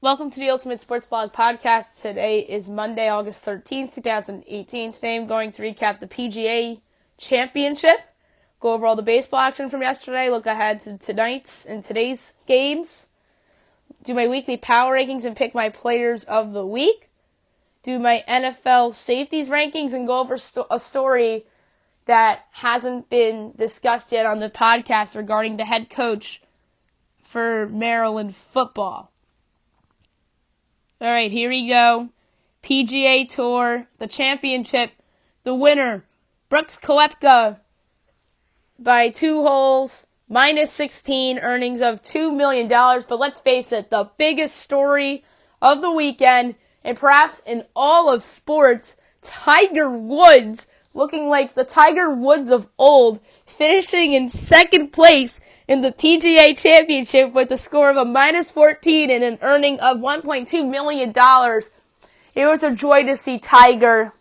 Welcome to the Ultimate Sports Blog Podcast. Today is Monday, August 13th, 2018. Today I'm going to recap the PGA Championship, go over all the baseball action from yesterday, look ahead to tonight's and today's games, do my weekly power rankings and pick my players of the week, do my NFL safeties rankings, and go over a story that hasn't been discussed yet on the podcast regarding the head coach for Maryland football. All right, here we go. PGA Tour, the championship, the winner, Brooks Koepka, by 2 holes, minus 16, earnings of $2 million. But let's face it, the biggest story of the weekend, and perhaps in all of sports, Tiger Woods, looking like the Tiger Woods of old, finishing in second place in the PGA Championship with a score of a minus 14 and an earning of $1.2 million. It was a joy to see Tiger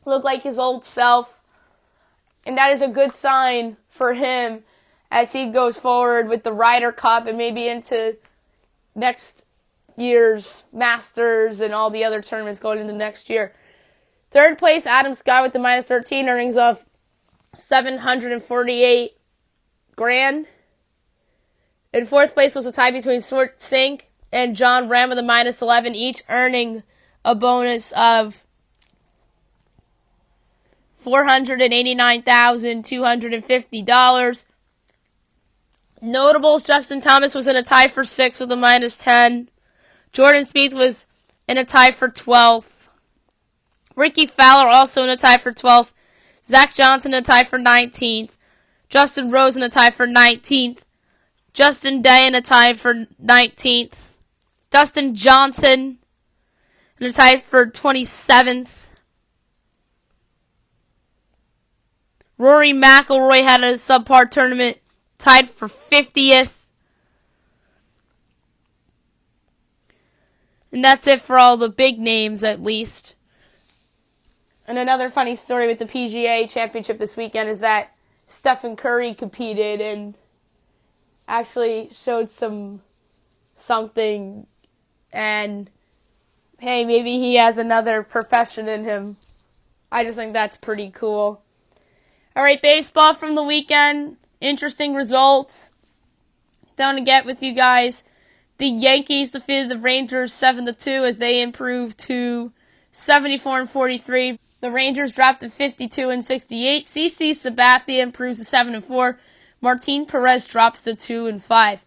look like his old self, and that is a good sign for him as he goes forward with the Ryder Cup and maybe into next year's Masters and all the other tournaments going into next year. Third place, Adam Scott with the minus 13, earnings of $748 grand. In fourth place was a tie between Stuart Sink and John Ram with a minus 11, each earning a bonus of $489,250. Notables, Justin Thomas was in a tie for 6th with a minus 10. Jordan Spieth was in a tie for 12th. Ricky Fowler also in a tie for 12th. Zach Johnson in a tie for 19th. Justin Rose in a tie for 19th. Justin Day in a tie for 19th. Dustin Johnson in a tie for 27th. Rory McIlroy had a subpar tournament, tied for 50th. And that's it for all the big names, at least. And another funny story with the PGA Championship this weekend is that Stephen Curry competed and actually showed something, and hey, maybe he has another profession in him. I just think that's pretty cool. Alright, baseball from the weekend. Interesting results. Down to get with you guys. The Yankees defeated the Rangers 7-2 as they improved to 74-43. The Rangers dropped to 52-68. CC Sabathia improves to 7-4. Martin Perez drops to 2-5.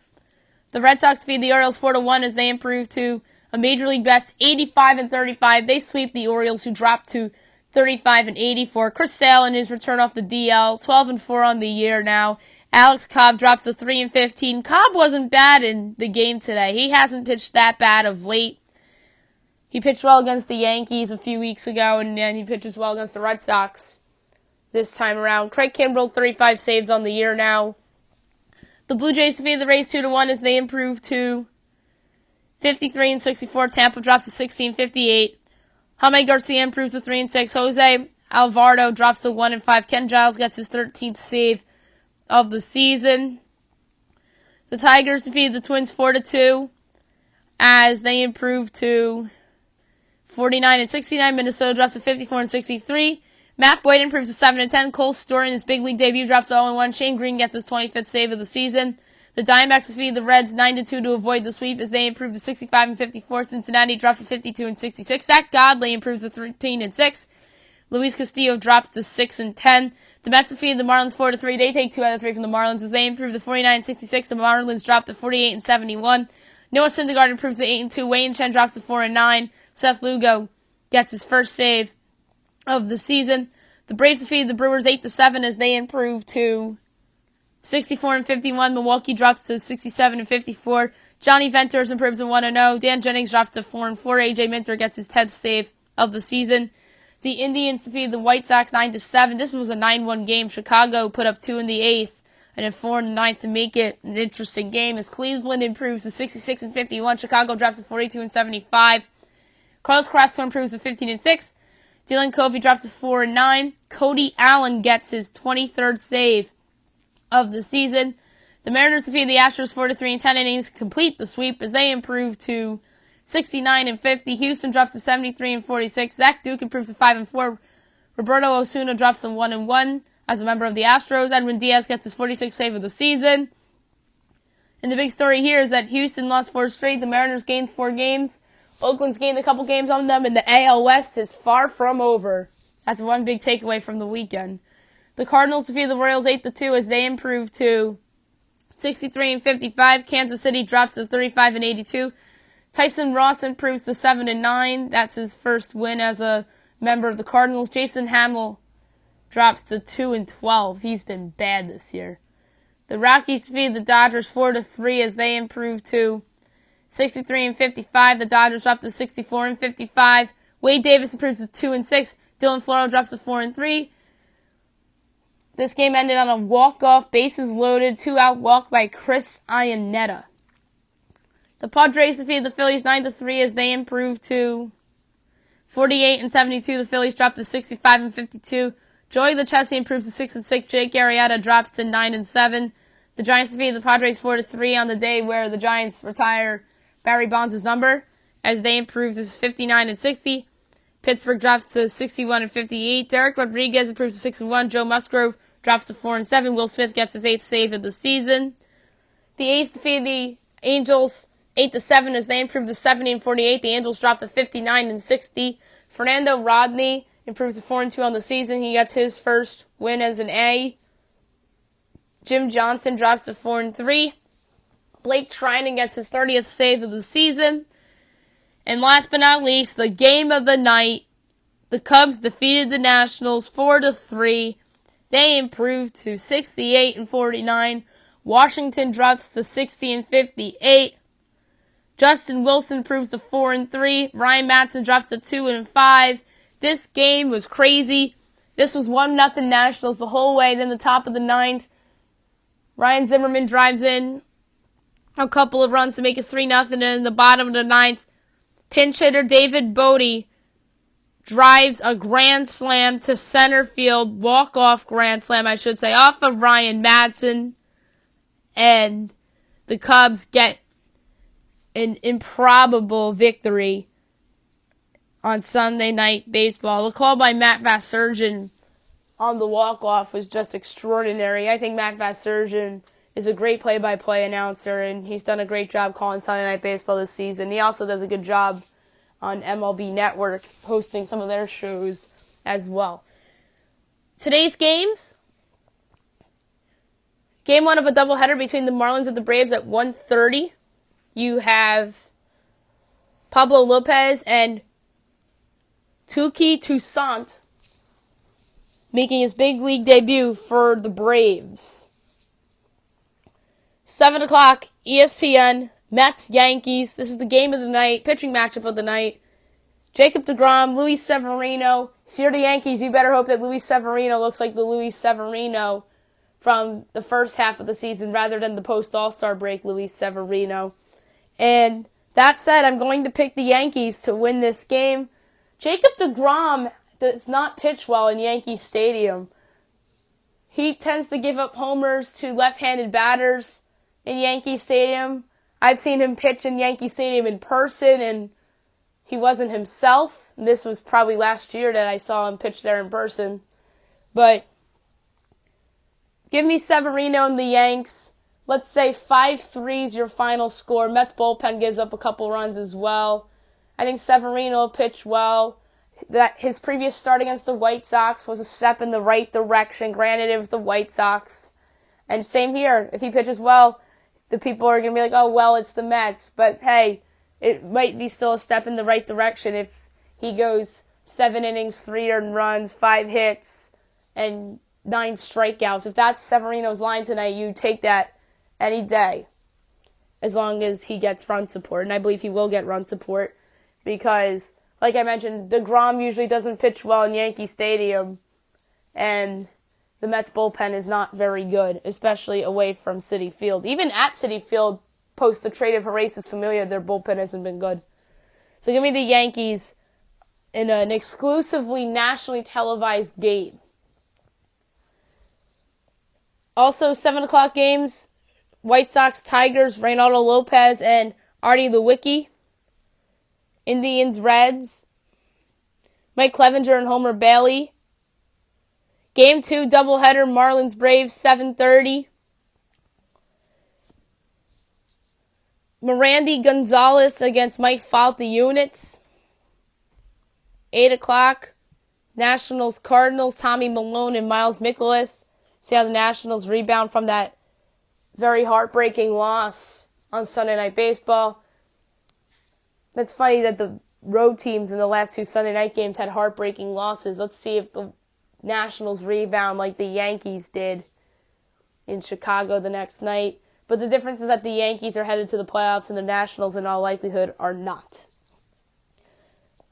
The Red Sox defeat the Orioles 4-1 as they improve to a Major League best 85-35. They sweep the Orioles, who dropped to 35-84. Chris Sale in his return off the DL, 12-4 on the year now. Alex Cobb drops to 3-15. Cobb wasn't bad in the game today. He hasn't pitched that bad of late. He pitched well against the Yankees a few weeks ago, and then he pitches well against the Red Sox this time around. Craig Kimbrell, 35 saves on the year now. The Blue Jays defeated the Rays 2-1 as they improve to 53-64. Tampa drops to 16-58. Jaime Garcia improves to 3-6. Jose Alvarado drops to 1-5. Ken Giles gets his 13th save of the season. The Tigers defeated the Twins 4-2 as they improve to 49-69. Minnesota drops to 54-63. Matt Boyd improves to 7-10. Cole Story in his big league debut drops to 0-1. Shane Green gets his 25th save of the season. The Diamondbacks defeat the Reds 9-2 to avoid the sweep as they improve to 65-54. Cincinnati drops to 52-66. Zach Godley improves to 13-6. Luis Castillo drops to 6-10. The Mets defeat the Marlins 4-3. They take 2 out of 3 from the Marlins as they improve to 49-66. The Marlins drop to 48-71. Noah Syndergaard improves to 8-2. Wayne Chen drops to 4-9. Seth Lugo gets his first save of the season. The Braves defeated the Brewers 8-7 as they improve to 64-51. Milwaukee drops to 67-54. Johnny Venters improves to 1-0. Dan Jennings drops to 4-4. AJ Minter gets his 10th save of the season. The Indians defeated the White Sox 9-7. This was a 9-1 game. Chicago put up 2 in the 8th and then 4 in the 9th to make it an interesting game as Cleveland improves to 66-51. Chicago drops to 42-75. Carlos Carrasco improves to 15-6. Dylan Covey drops to 4-9. Cody Allen gets his 23rd save of the season. The Mariners defeated the Astros 4-3 in 10 innings, complete the sweep as they improve to 69-50. Houston drops to 73-46. Zach Duke improves to 5-4. Roberto Osuna drops to 1-1 as a member of the Astros. Edwin Diaz gets his 46th save of the season. And the big story here is that Houston lost 4 straight. The Mariners gained 4 games. Oakland's gained a couple games on them, and the AL West is far from over. That's one big takeaway from the weekend. The Cardinals defeated the Royals 8-2 as they improved to 63-55. Kansas City drops to 35-82. Tyson Ross improves to 7-9. That's his first win as a member of the Cardinals. Jason Hamill drops to 2-12. He's been bad this year. The Rockies defeated the Dodgers 4-3 as they improved to 63-55. The Dodgers dropped to 64-55. Wade Davis improves to 2-6. Dylan Floro drops to 4-3. This game ended on a walk-off, bases loaded, 2-out walk by Chris Iannetta. The Padres defeated the Phillies 9-3 as they improved to 48-72. The Phillies dropped to 65-52. Joey Lucchesi improves to 6-6. Jake Arrieta drops to 9-7. The Giants defeated the Padres 4-3 on the day where the Giants retire Barry Bonds' number as they improved to 59-60. Pittsburgh drops to 61-58. Derek Rodriguez improves to 6-1. Joe Musgrove drops to 4-7. Will Smith gets his 8th save of the season. The A's defeated the Angels 8-7 as they improved to 70-48. The Angels dropped to 59-60. Fernando Rodney improves to 4-2 on the season. He gets his first win as an A. Jim Johnson drops to 4-3. Blake Trinan gets his 30th save of the season. And last but not least, the game of the night. The Cubs defeated the Nationals 4-3. They improved to 68-49. Washington drops to 60-58. Justin Wilson improves to 4-3. Ryan Madson drops to 2-5. This game was crazy. This was 1-0 Nationals the whole way. Then the top of the 9th, Ryan Zimmerman drives in a couple of runs to make it 3-0. And in the bottom of the 9th, pinch hitter David Bodie drives a grand slam to center field, walk-off grand slam, I should say, off of Ryan Madson. And the Cubs get an improbable victory on Sunday Night Baseball. The call by Matt Vasgersian on the walk-off was just extraordinary. I think Matt Vasgersian is a great play-by-play announcer, and he's done a great job calling Sunday Night Baseball this season. He also does a good job on MLB Network, hosting some of their shows as well. Today's games. Game 1 of a doubleheader between the Marlins and the Braves at 1:30. You have Pablo Lopez and Touki Toussaint making his big league debut for the Braves. 7 o'clock, ESPN, Mets, Yankees. This is the game of the night, pitching matchup of the night. Jacob deGrom, Luis Severino. If you're the Yankees, you better hope that Luis Severino looks like the Luis Severino from the first half of the season rather than the post-All-Star break Luis Severino. And that said, I'm going to pick the Yankees to win this game. Jacob deGrom does not pitch well in Yankee Stadium. He tends to give up homers to left-handed batters in Yankee Stadium. I've seen him pitch in Yankee Stadium in person, and he wasn't himself. This was probably last year that I saw him pitch there in person. But give me Severino and the Yanks. Let's say 5-3 is your final score. Mets bullpen gives up a couple runs as well. I think Severino pitched well. That his previous start against the White Sox was a step in the right direction. Granted, it was the White Sox. And same here. If he pitches well, the people are going to be like, oh, well, it's the Mets. But, hey, it might be still a step in the right direction if he goes 7 innings, 3 earned runs, 5 hits, and 9 strikeouts. If that's Severino's line tonight, you take that any day as long as he gets run support. And I believe he will get run support because, like I mentioned, deGrom usually doesn't pitch well in Yankee Stadium, and the Mets bullpen is not very good, especially away from Citi Field. Even at Citi Field, post the trade of Horacius Familia, their bullpen hasn't been good. So give me the Yankees in an exclusively nationally televised game. Also, 7 o'clock games, White Sox, Tigers, Reynaldo Lopez, and Artie Lewicki. Indians, Reds. Mike Clevenger and Homer Bailey. Game 2 doubleheader, Marlins, Braves, 7:30. Mirandy Gonzalez against Mike Fault, the Units. 8 o'clock. Nationals, Cardinals, Tommy Malone and Miles Mikolas. See how the Nationals rebound from that very heartbreaking loss on Sunday Night Baseball. That's funny that the road teams in the last 2 Sunday night games had heartbreaking losses. Let's see if the Nationals rebound like the Yankees did in Chicago the next night. But the difference is that the Yankees are headed to the playoffs and the Nationals in all likelihood are not.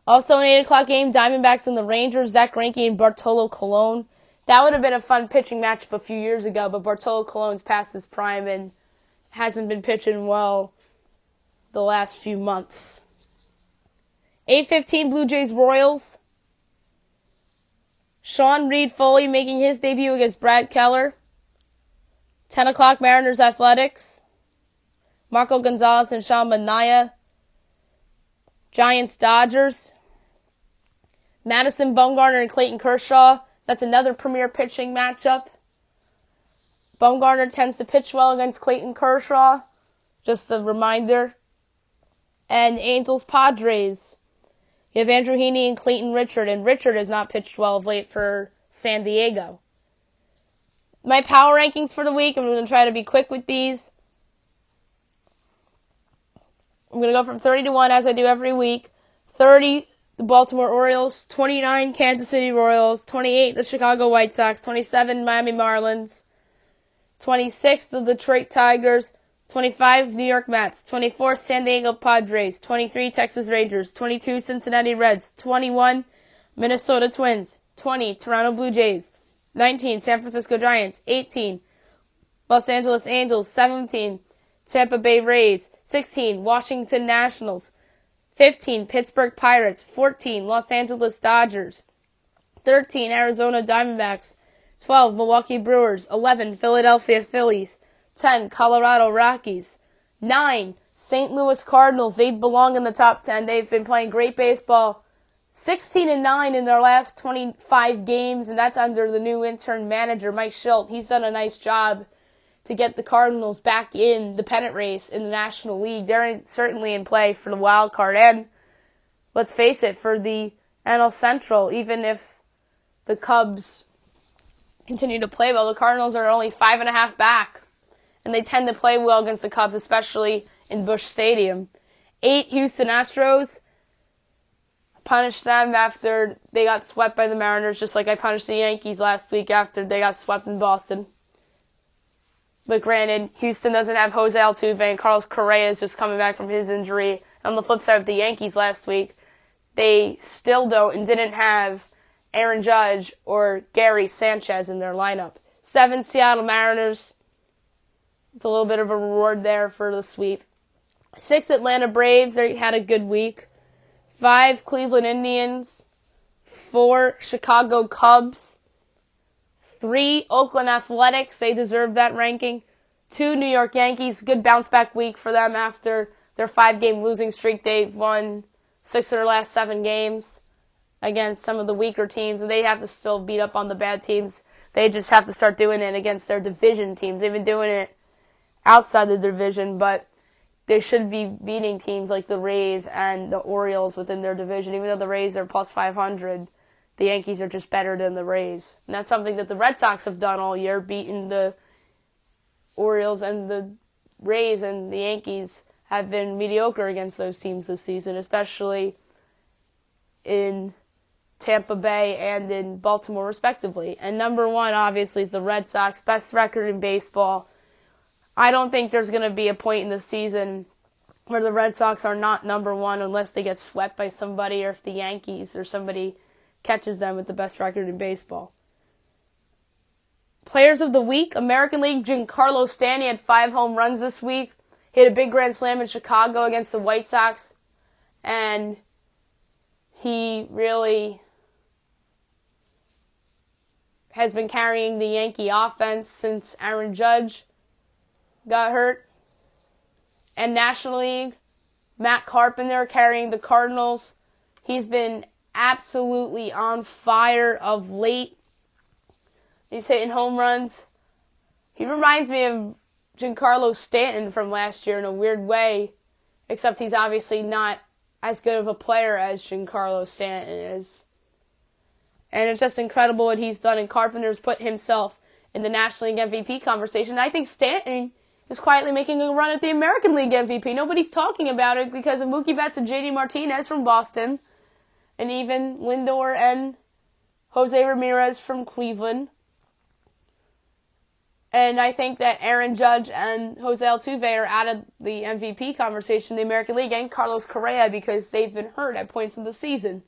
Also an 8 o'clock game, Diamondbacks and the Rangers, Zach Greinke and Bartolo Colon. That would have been a fun pitching matchup a few years ago, but Bartolo Colon's past his prime and hasn't been pitching well the last few months. 8:15 Blue Jays Royals. Sean Reed Foley making his debut against Brad Keller. 10 o'clock Mariners Athletics. Marco Gonzalez and Sean Manaea. Giants Dodgers. Madison Bumgarner and Clayton Kershaw. That's another premier pitching matchup. Bumgarner tends to pitch well against Clayton Kershaw. Just a reminder. And Angels Padres. You have Andrew Heaney and Clayton Richard, and Richard has not pitched well of late for San Diego. My power rankings for the week, I'm going to try to be quick with these. I'm going to go from 30 to 1 as I do every week. 30, the Baltimore Orioles. 29, Kansas City Royals. 28, the Chicago White Sox. 27, Miami Marlins. 26, the Detroit Tigers. 25, New York Mets. 24, San Diego Padres. 23, Texas Rangers. 22, Cincinnati Reds. 21, Minnesota Twins. 20, Toronto Blue Jays. 19, San Francisco Giants. 18, Los Angeles Angels. 17, Tampa Bay Rays. 16, Washington Nationals. 15, Pittsburgh Pirates. 14, Los Angeles Dodgers. 13, Arizona Diamondbacks. 12, Milwaukee Brewers. 11, Philadelphia Phillies. 10, Colorado Rockies. 9, St. Louis Cardinals. They belong in the top 10. They've been playing great baseball. 16-9 in their last 25 games, and that's under the new intern manager, Mike Schilt. He's done a nice job to get the Cardinals back in the pennant race in the National League. They're certainly in play for the wild card, and let's face it, for the NL Central, even if the Cubs continue to play well, the Cardinals are only 5.5 back. And they tend to play well against the Cubs, especially in Busch Stadium. 8, Houston Astros. Punished them after they got swept by the Mariners, just like I punished the Yankees last week after they got swept in Boston. But granted, Houston doesn't have Jose Altuve, and Carlos Correa is just coming back from his injury. On the flip side of the Yankees last week, they still don't and didn't have Aaron Judge or Gary Sanchez in their lineup. 7, Seattle Mariners. It's a little bit of a reward there for the sweep. 6, Atlanta Braves. They had a good week. 5, Cleveland Indians. 4, Chicago Cubs. 3, Oakland Athletics. They deserve that ranking. 2, New York Yankees. Good bounce-back week for them after their 5-game losing streak. They've won 6 of their last 7 games against some of the weaker teams, and they have to still beat up on the bad teams. They just have to start doing it against their division teams. They've been doing it outside the division, but they should be beating teams like the Rays and the Orioles within their division. Even though the Rays are plus 500, the Yankees are just better than the Rays. And that's something that the Red Sox have done all year, beating the Orioles and the Rays, and the Yankees have been mediocre against those teams this season, especially in Tampa Bay and in Baltimore, respectively. And number 1, obviously, is the Red Sox, best record in baseball. I don't think there's going to be a point in the season where the Red Sox are not number 1 unless they get swept by somebody, or if the Yankees or somebody catches them with the best record in baseball. Players of the week, American League, Giancarlo Stanton had 5 home runs this week. He had a big grand slam in Chicago against the White Sox, and he really has been carrying the Yankee offense since Aaron Judge got hurt. And National League, Matt Carpenter carrying the Cardinals. He's been absolutely on fire of late. He's hitting home runs. He reminds me of Giancarlo Stanton from last year in a weird way, except he's obviously not as good of a player as Giancarlo Stanton is. And it's just incredible what he's done, and Carpenter's put himself in the National League MVP conversation. And I think Stanton is quietly making a run at the American League MVP. Nobody's talking about it because of Mookie Betts and JD Martinez from Boston, and even Lindor and Jose Ramirez from Cleveland. And I think that Aaron Judge and Jose Altuve are out of the MVP conversation in the American League, and Carlos Correa, because they've been hurt at points in the season.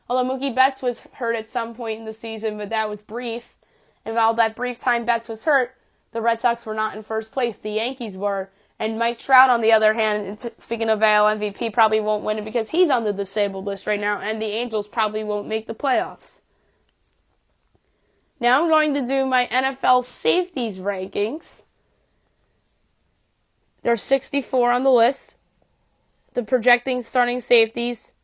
Although Mookie Betts was hurt at some point in the season, but that was brief. And while that brief time Betts was hurt, the Red Sox were not in first place. The Yankees were. And Mike Trout, on the other hand, speaking of AL MVP, probably won't win it because he's on the disabled list right now, and the Angels probably won't make the playoffs. Now I'm going to do my NFL safeties rankings. There's 64 on the list. The projecting starting safeties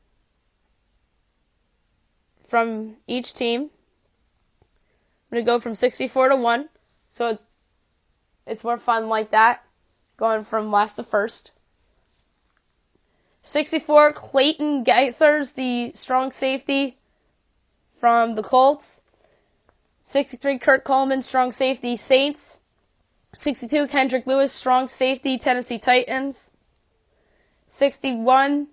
from each team. I'm going to go from 64 to 1. So it's more fun like that, going from last to first. 64, Clayton Gaithers, the strong safety from the Colts. 63, Kurt Coleman, strong safety, Saints. 62, Kendrick Lewis, strong safety, Tennessee Titans. 61,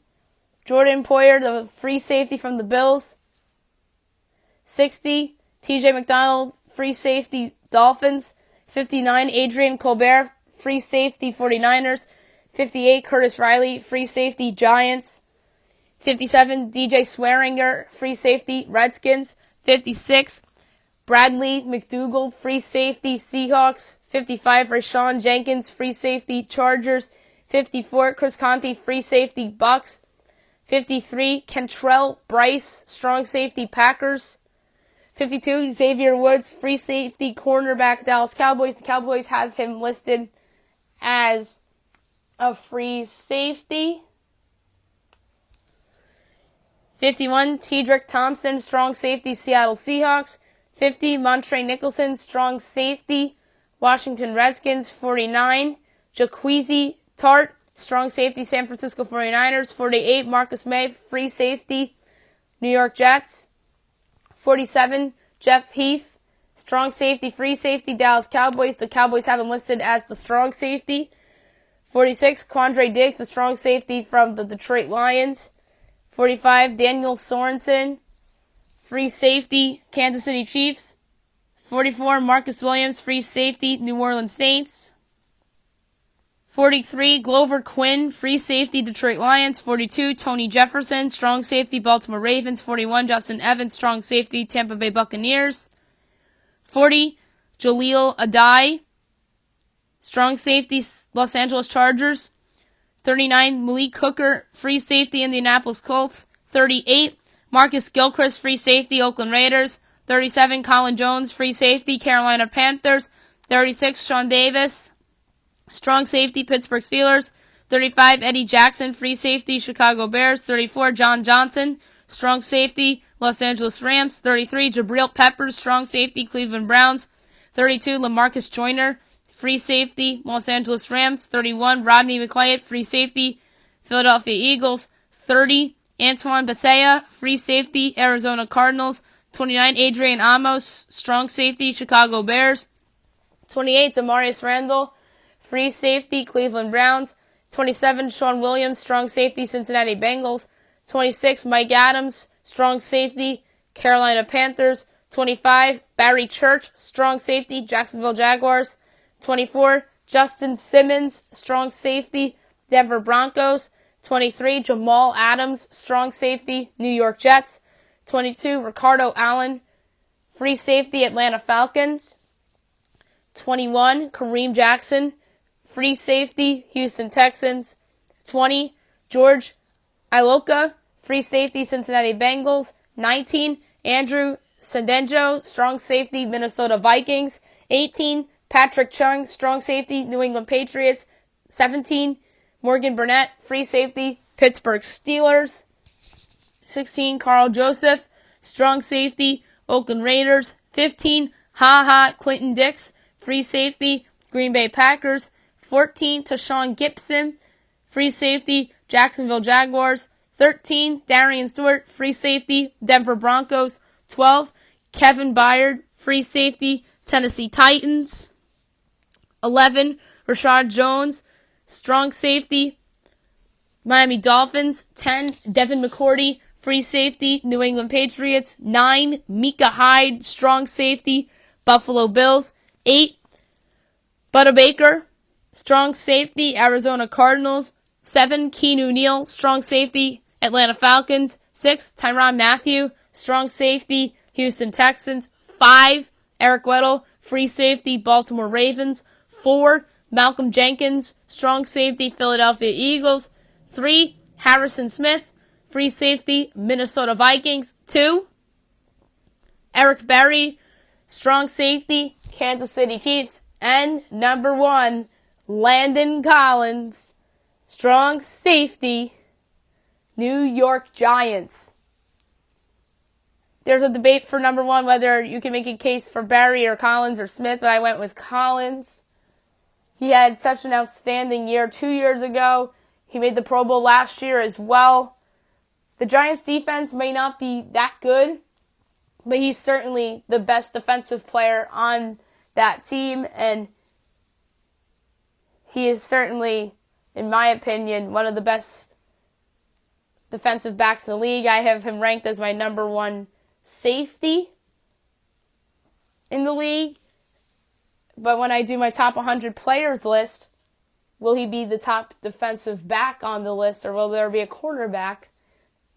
Jordan Poyer, the free safety from the Bills. 60, TJ McDonald, free safety, Dolphins. 59, Adrian Colbert, free safety, 49ers. 58, Curtis Riley, free safety, Giants. 57, DJ Swearinger, free safety, Redskins. 56, Bradley McDougald, free safety, Seahawks. 55, Rashawn Jenkins, free safety, Chargers. 54, Chris Conte, free safety, Bucks. 53, Kentrell Bryce, strong safety, Packers. 52, Xavier Woods, free safety, cornerback, Dallas Cowboys. The Cowboys have him listed as a free safety. 51, Tedrick Thompson, strong safety, Seattle Seahawks. 50, Montre Nicholson, strong safety, Washington Redskins. 49, Jaquizy Tart, strong safety, San Francisco 49ers. 48, Marcus May, free safety, New York Jets. 47, Jeff Heath, strong safety, free safety, Dallas Cowboys. The Cowboys have him listed as the strong safety. 46, Quandre Diggs, the strong safety from the Detroit Lions. 45, Daniel Sorensen, free safety, Kansas City Chiefs. 44, Marcus Williams, free safety, New Orleans Saints. 43, Glover Quinn, free safety, Detroit Lions. 42, Tony Jefferson, strong safety, Baltimore Ravens. 41, Justin Evans, strong safety, Tampa Bay Buccaneers. 40, Jaleel Adai, strong safety, Los Angeles Chargers. 39, Malik Hooker, free safety, Indianapolis Colts. 38, Marcus Gilchrist, free safety, Oakland Raiders. 37, Colin Jones, free safety, Carolina Panthers. 36, Sean Davis, strong safety, Pittsburgh Steelers. 35, Eddie Jackson, free safety, Chicago Bears. 34, John Johnson, strong safety, Los Angeles Rams. 33, Jabril Peppers, strong safety, Cleveland Browns. 32, LaMarcus Joyner, free safety, Los Angeles Rams. 31, Rodney McLeod, free safety, Philadelphia Eagles. 30, Antoine Bethea, free safety, Arizona Cardinals. 29, Adrian Amos, strong safety, Chicago Bears. 28, Demarius Randall, free safety, Cleveland Browns. 27, Sean Williams, strong safety, Cincinnati Bengals. 26, Mike Adams, strong safety, Carolina Panthers. 25, Barry Church, strong safety, Jacksonville Jaguars. 24, Justin Simmons, strong safety, Denver Broncos. 23, Jamal Adams, strong safety, New York Jets. 22, Ricardo Allen, free safety, Atlanta Falcons. 21, Kareem Jackson, free safety, Houston Texans. 20, George Iloka, free safety, Cincinnati Bengals. 19, Andrew Sendejo, strong safety, Minnesota Vikings. 18, Patrick Chung, strong safety, New England Patriots. 17, Morgan Burnett, free safety, Pittsburgh Steelers. 16, Carl Joseph, strong safety, Oakland Raiders. 15, Clinton Dix, free safety, Green Bay Packers. 14, Tashawn Gibson, free safety, Jacksonville Jaguars. 13, Darian Stewart, free safety, Denver Broncos. 12, Kevin Byard, free safety, Tennessee Titans. 11, Rashad Jones, strong safety, Miami Dolphins. 10, Devin McCourty, free safety, New England Patriots. 9, Micah Hyde, strong safety, Buffalo Bills. 8, Budda Baker, strong safety, Arizona Cardinals. 7, Keanu Neal, strong safety, Atlanta Falcons. 6, Tyrann Mathieu, strong safety, Houston Texans. 5, Eric Weddle, free safety, Baltimore Ravens. 4, Malcolm Jenkins, strong safety, Philadelphia Eagles. 3, Harrison Smith, free safety, Minnesota Vikings. 2, Eric Berry, strong safety, Kansas City Chiefs. And number 1, Landon Collins, strong safety, New York Giants. There's a debate for number 1 whether you can make a case for Berry or Collins or Smith, but I went with Collins. He had such an outstanding year 2 years ago. He made the Pro Bowl last year as well. The Giants' defense may not be that good, but he's certainly the best defensive player on that team, and he is certainly, in my opinion, one of the best defensive backs in the league. I have him ranked as my number 1 safety in the league. But when I do my top 100 players list, will he be the top defensive back on the list, or will there be a cornerback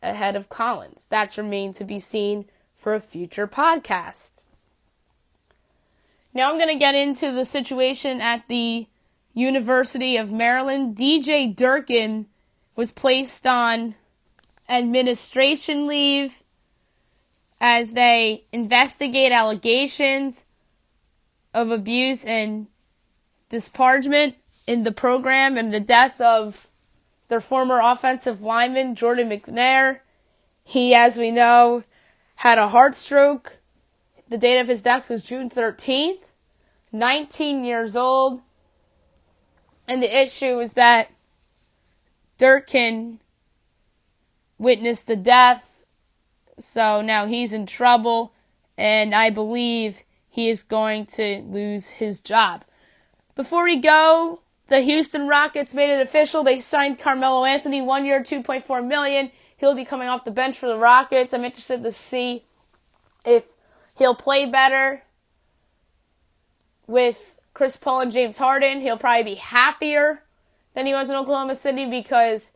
ahead of Collins? That's remains to be seen for a future podcast. Now I'm going to get into the situation at the University of Maryland. DJ Durkin was placed on administration leave as they investigate allegations of abuse and disparagement in the program and the death of their former offensive lineman, Jordan McNair. He, as we know, had a heart stroke. The date of his death was June 13th, 19 years old. And the issue is that Durkin witnessed the death, so now he's in trouble, and I believe he is going to lose his job. Before we go, the Houston Rockets made it official. They signed Carmelo Anthony, 1 year, $2.4 million. He'll be coming off the bench for the Rockets. I'm interested to see if he'll play better with Chris Paul and James Harden. He'll probably be happier than he was in Oklahoma City because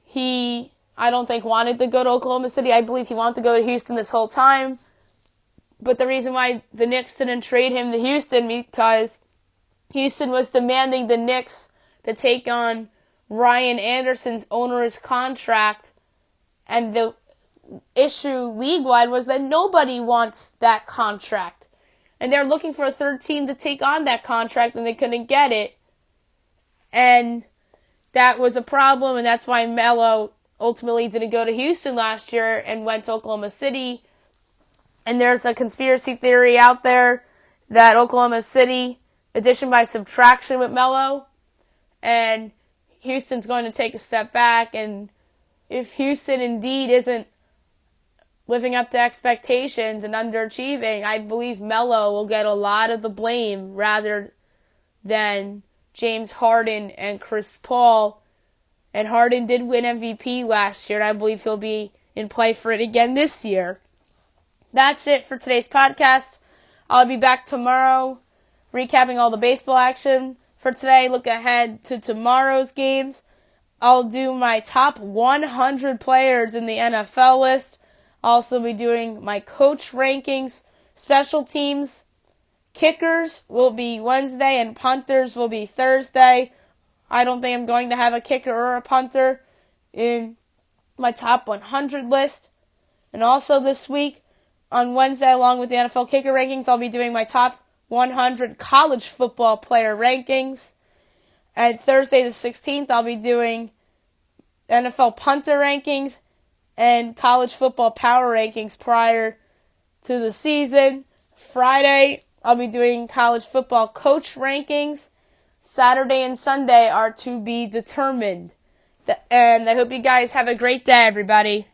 he, I don't think, wanted to go to Oklahoma City. I believe he wanted to go to Houston this whole time. But the reason why the Knicks didn't trade him to Houston because Houston was demanding the Knicks to take on Ryan Anderson's onerous contract. And the issue league-wide was that nobody wants that contract. And they're looking for a third team to take on that contract, and they couldn't get it. And that was a problem, and that's why Melo ultimately didn't go to Houston last year and went to Oklahoma City. And there's a conspiracy theory out there that Oklahoma City, addition by subtraction with Melo, and Houston's going to take a step back. And if Houston indeed isn't living up to expectations and underachieving, I believe Melo will get a lot of the blame rather than James Harden and Chris Paul. And Harden did win MVP last year, and I believe he'll be in play for it again this year. That's it for today's podcast. I'll be back tomorrow recapping all the baseball action. For today, look ahead to tomorrow's games. I'll do my top 100 players in the NFL list. I'll also be doing my coach rankings. Special teams, kickers will be Wednesday, and punters will be Thursday. I don't think I'm going to have a kicker or a punter in my top 100 list. And also this week, on Wednesday, along with the NFL kicker rankings, I'll be doing my top 100 college football player rankings. And Thursday the 16th, I'll be doing NFL punter rankings and college football power rankings prior to the season. Friday, I'll be doing college football coach rankings. Saturday and Sunday are to be determined. And I hope you guys have a great day, everybody.